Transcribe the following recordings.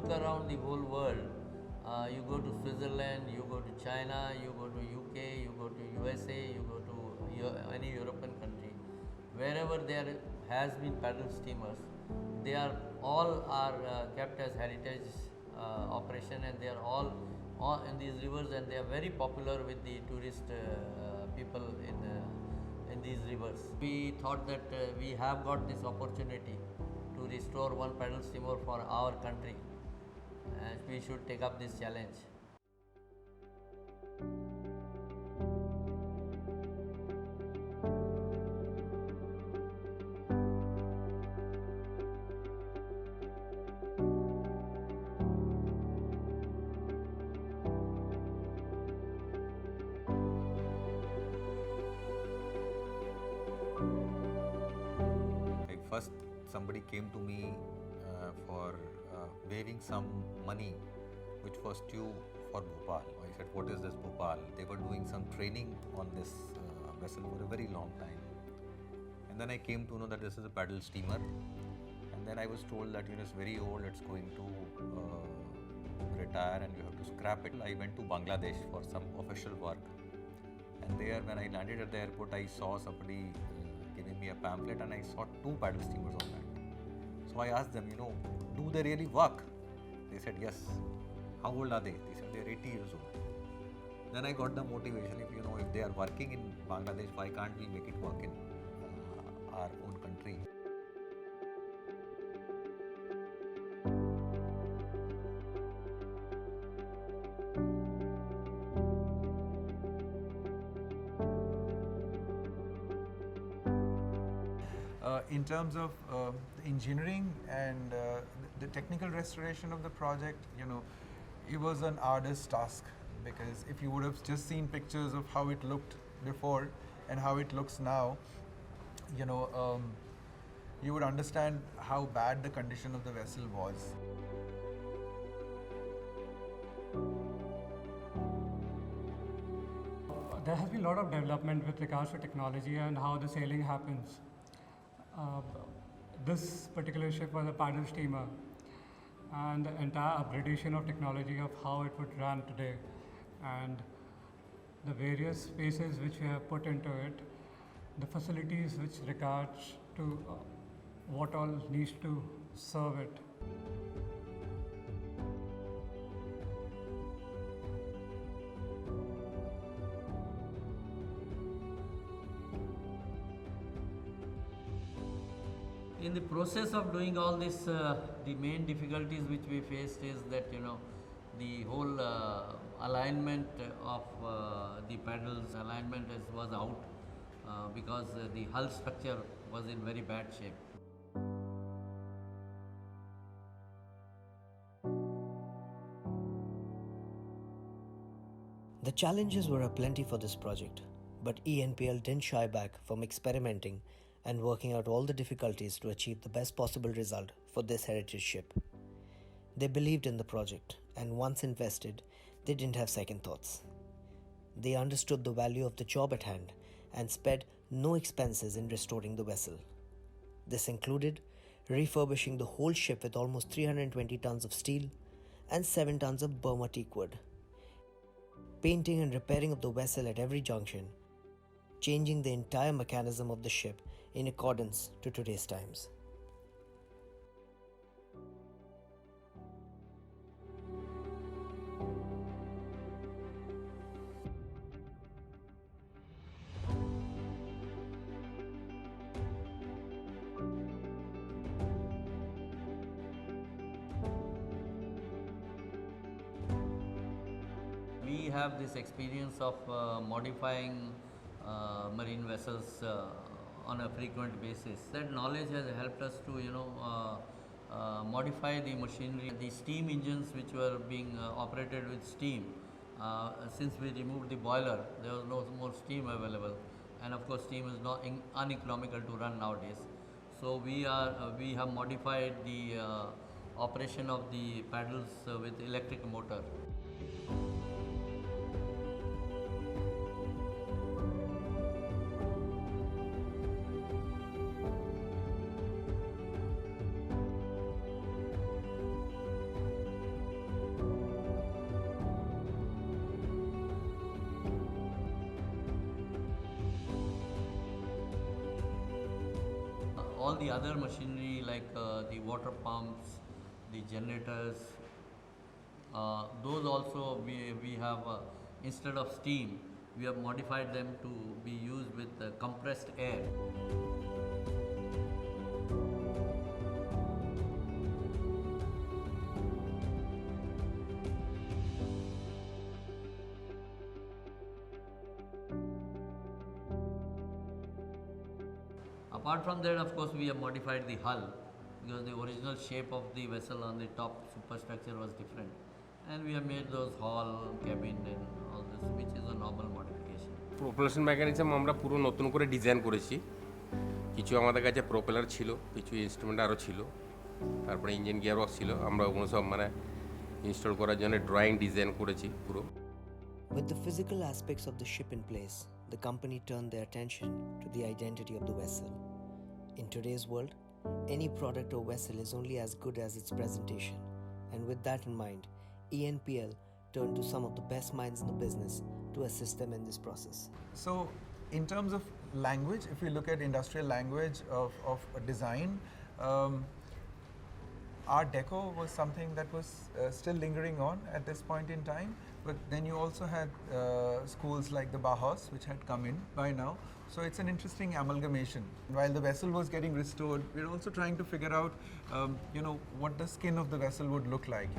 look around the whole world, you go to Switzerland, you go to China, you go to UK, you go to USA, you go to any European country, wherever there has been paddle steamers, they are all are kept as heritage operation, and they are all in these rivers, and they are very popular with the tourist people in these rivers. We thought that we have got this opportunity to restore one paddle steamer for our country, and we should take up this challenge. Like first, somebody came to me for waiving some money which was due for Bhopal. I said, what is this Bhopal? They were doing some training on this vessel for a very long time. And then I came to know that this is a paddle steamer. And then I was told that it's very old, it's going to retire and you have to scrap it. I went to Bangladesh for some official work. And there, when I landed at the airport, I saw somebody giving me a pamphlet, and I saw 2 paddle steamers on that. So I asked them, do they really work? They said, yes. How old are they? They said, they're 80 years old. Then I got the motivation, if they are working in Bangladesh, why can't we make it work in our own country? In terms of the engineering and the technical restoration of the project, it was an arduous task, because if you would have just seen pictures of how it looked before and how it looks now, you would understand how bad the condition of the vessel was. There has been a lot of development with regards to technology and how the sailing happens. This particular ship was a paddle steamer, and the entire upgradation of technology of how it would run today, and the various spaces which we have put into it, the facilities which regards to what all needs to serve it. In the process of doing all this, the main difficulties which we faced is that the whole alignment of the paddles alignment was out because the hull structure was in very bad shape. The challenges were aplenty for this project, but ENPL didn't shy back from experimenting and working out all the difficulties to achieve the best possible result for this heritage ship. They believed in the project, and once invested, they didn't have second thoughts. They understood the value of the job at hand and spared no expenses in restoring the vessel. This included refurbishing the whole ship with almost 320 tons of steel and 7 tons of Burma teak wood, painting and repairing of the vessel at every junction, changing the entire mechanism of the ship in accordance to today's times. We have this experience of modifying marine vessels on a frequent basis. That knowledge has helped us to modify the machinery. The steam engines which were being operated with steam, since we removed the boiler, there was no more steam available, and of course steam is not uneconomical to run nowadays. So we have modified the operation of the paddles with electric motor. all the other machinery like the water pumps, the generators, those also we have, instead of steam, we have modified them to be used with compressed air. Apart from that, of course, we have modified the hull because the original shape of the vessel on the top superstructure was different, and we have made those hall, cabin, and all this, which is a normal modification. Propulsion mechanism আমরা পুরো নতুন করে design করেছি। কিছু আমাদের কাছে propeller ছিল, কিছু ইনস্ট্রুমেন্ট আরও ছিল, তারপরে ইঞ্জিন গিয়ারবক্স ছিল। আমরা ওগুলো সব মানে ইনস্টল করার জন্য ড্রয়িং ডিজাইন করেছি পুরো। With the physical aspects of the ship in place, the company turned their attention to the identity of the vessel. In today's world, any product or vessel is only as good as its presentation, and with that in mind, ENPL turned to some of the best minds in the business to assist them in this process. So, in terms of language, if we look at industrial language of design, Art Deco was something that was still lingering on at this point in time. But then you also had schools like the Bauhaus, which had come in by now. So it's an interesting amalgamation. While the vessel was getting restored, we're also trying to figure out, what the skin of the vessel would look like.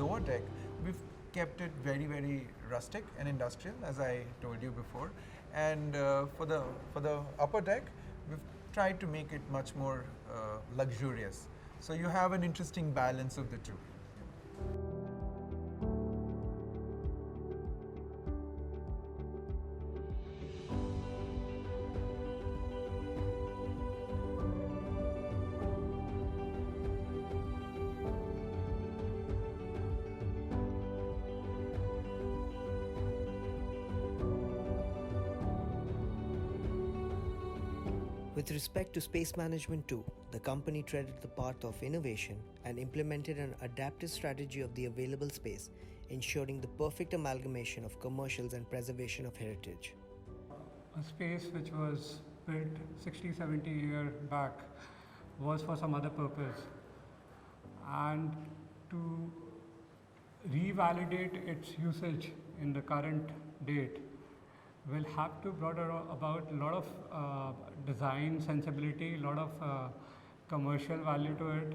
Lower deck, we've kept it very, very rustic and industrial, as I told you before. And for the upper deck, we've tried to make it much more luxurious. So you have an interesting balance of the two. With respect to space management too, the company treaded the path of innovation and implemented an adaptive strategy of the available space, ensuring the perfect amalgamation of commercials and preservation of heritage. A space which was built 60-70 years back was for some other purpose, and to revalidate its usage in the current date will have to brought about a lot of design sensibility, a lot of commercial value to it.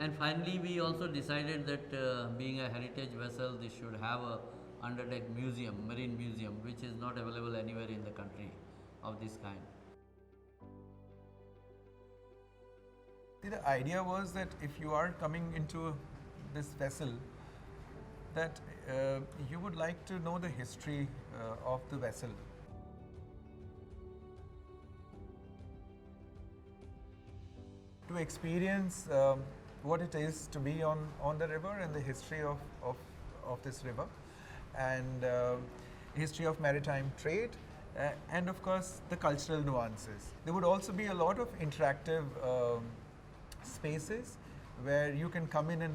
And finally, we also decided that being a heritage vessel, this should have a underdeck museum, marine museum, which is not available anywhere in the country of this kind. See, the idea was that if you are coming into this vessel, that you would like to know the history of the vessel. To experience what it is to be on the river and the history of this river, and history of maritime trade, and of course the cultural nuances. There would also be a lot of interactive spaces where you can come in and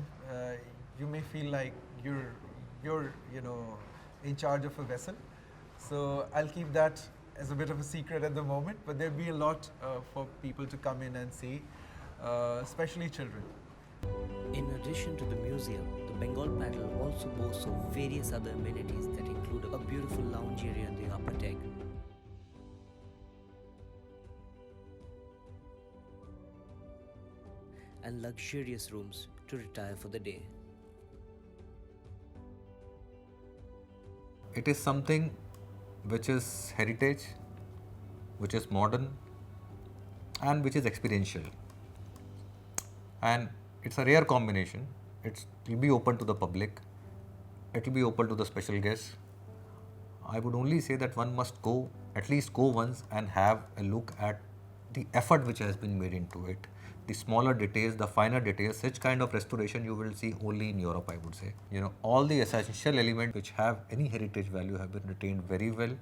you may feel like you're in charge of a vessel. So I'll keep that as a bit of a secret at the moment, but there'll be a lot for people to come in and see, especially children. In addition to the museum, the Bengal Paddle also boasts of various other amenities that include a beautiful lounge area in the upper deck, and luxurious rooms to retire for the day. It is something which is heritage, which is modern, and which is experiential. And it's a rare combination. It's It will be open to the public. It will be open to the special guests. I would only say that one must go, at least go once and have a look at the effort which has been made into it. The smaller details, the finer details, such kind of restoration you will see only in Europe, I would say. You know, all the essential elements which have any heritage value have been retained very well.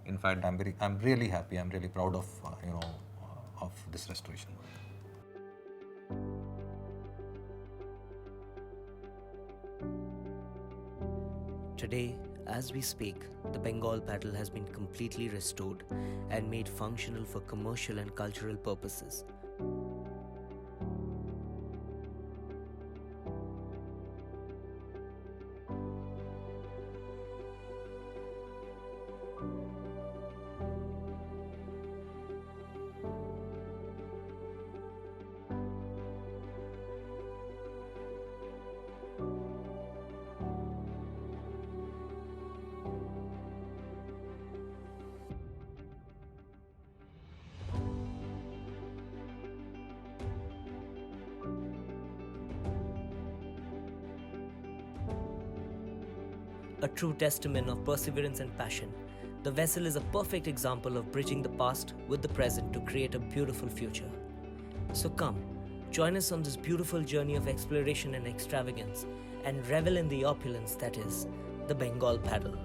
In fact, I'm really happy, I'm really proud of, of this restoration work. Today, as we speak, the Bengal Paddle has been completely restored and made functional for commercial and cultural purposes. A true testament of perseverance and passion, the vessel is a perfect example of bridging the past with the present to create a beautiful future. So come, join us on this beautiful journey of exploration and extravagance and revel in the opulence that is the Bengal Paddle.